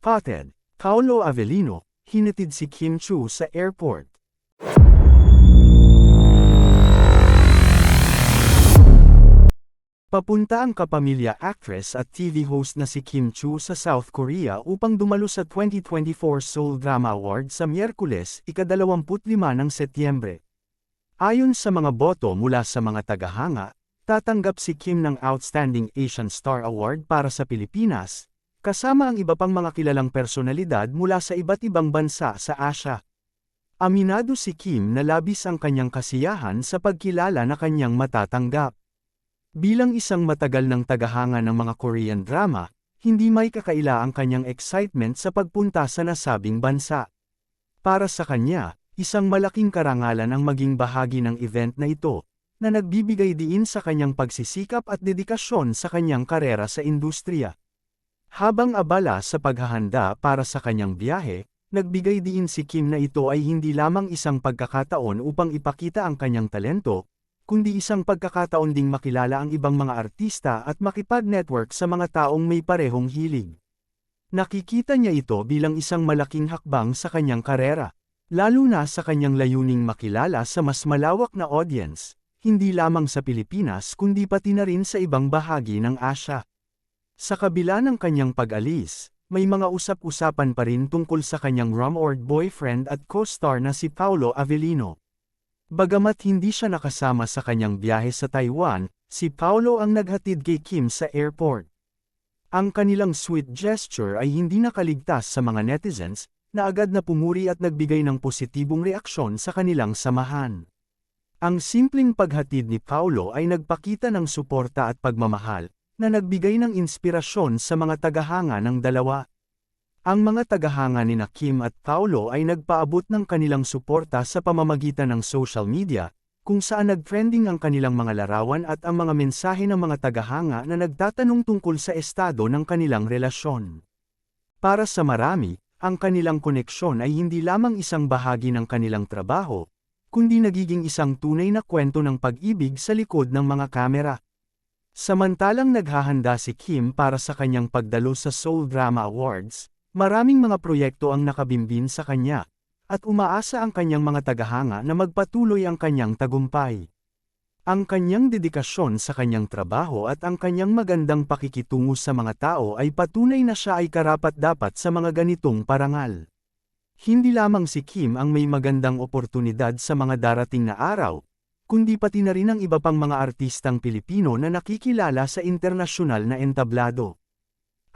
Spotted, Paolo Avellino, hinatid si Kim Chiu sa airport. Papunta ang kapamilya actress at TV host na si Kim Chiu sa South Korea upang dumalo sa 2024 Seoul Drama Awards sa Miyerkules, ika-25 ng Setyembre. Ayon sa mga boto mula sa mga tagahanga, tatanggap si Kim ng Outstanding Asian Star Award para sa Pilipinas, kasama ang iba pang mga kilalang personalidad mula sa iba't ibang bansa sa Asia. Aminado si Kim na labis ang kanyang kasiyahan sa pagkilala na kanyang matatanggap. Bilang isang matagal ng tagahanga ng mga Korean drama, hindi may kakaila ang kanyang excitement sa pagpunta sa nasabing bansa. Para sa kanya, isang malaking karangalan ang maging bahagi ng event na ito, na nagbibigay diin sa kanyang pagsisikap at dedikasyon sa kanyang karera sa industriya. Habang abala sa paghahanda para sa kanyang biyahe, nagbigay diin si Kim na ito ay hindi lamang isang pagkakataon upang ipakita ang kanyang talento, kundi isang pagkakataon ding makilala ang ibang mga artista at makipag-network sa mga taong may parehong hilig. Nakikita niya ito bilang isang malaking hakbang sa kanyang karera, lalo na sa kanyang layuning makilala sa mas malawak na audience, hindi lamang sa Pilipinas kundi pati na rin sa ibang bahagi ng Asia. Sa kabila ng kanyang pag-alis, may mga usap-usapan pa rin tungkol sa kanyang rumored boyfriend at co-star na si Paolo Avellino. Bagamat hindi siya nakasama sa kanyang biyahe sa Taiwan, si Paolo ang naghatid kay Kim sa airport. Ang kanilang sweet gesture ay hindi nakaligtas sa mga netizens, na agad na pumuri at nagbigay ng positibong reaksyon sa kanilang samahan. Ang simpleng paghatid ni Paolo ay nagpakita ng suporta at pagmamahal, na nagbigay ng inspirasyon sa mga tagahanga ng dalawa. Ang mga tagahanga ni Kim at Paolo ay nagpaabot ng kanilang suporta sa pamamagitan ng social media, kung saan nag-trending ang kanilang mga larawan at ang mga mensahe ng mga tagahanga na nagtatanong tungkol sa estado ng kanilang relasyon. Para sa marami, ang kanilang koneksyon ay hindi lamang isang bahagi ng kanilang trabaho, kundi nagiging isang tunay na kwento ng pag-ibig sa likod ng mga kamera. Samantalang naghahanda si Kim para sa kanyang pagdalo sa Seoul Drama Awards, maraming mga proyekto ang nakabimbin sa kanya, at umaasa ang kanyang mga tagahanga na magpatuloy ang kanyang tagumpay. Ang kanyang dedikasyon sa kanyang trabaho at ang kanyang magandang pakikitungo sa mga tao ay patunay na siya ay karapat-dapat sa mga ganitong parangal. Hindi lamang si Kim ang may magandang oportunidad sa mga darating na araw, kundi pati na rin ang iba pang mga artistang Pilipino na nakikilala sa internasyonal na entablado.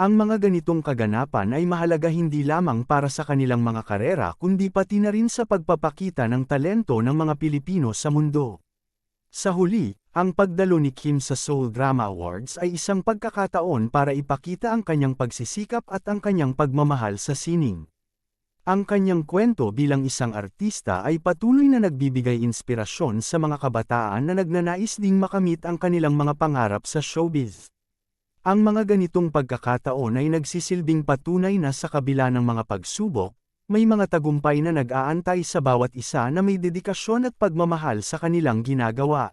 Ang mga ganitong kaganapan ay mahalaga hindi lamang para sa kanilang mga karera kundi pati na rin sa pagpapakita ng talento ng mga Pilipino sa mundo. Sa huli, ang pagdalo ni Kim sa Seoul Drama Awards ay isang pagkakataon para ipakita ang kanyang pagsisikap at ang kanyang pagmamahal sa sining. Ang kanyang kwento bilang isang artista ay patuloy na nagbibigay inspirasyon sa mga kabataan na nagnanais ding makamit ang kanilang mga pangarap sa showbiz. Ang mga ganitong pagkakataon ay nagsisilbing patunay na sa kabila ng mga pagsubok, may mga tagumpay na nag-aantay sa bawat isa na may dedikasyon at pagmamahal sa kanilang ginagawa.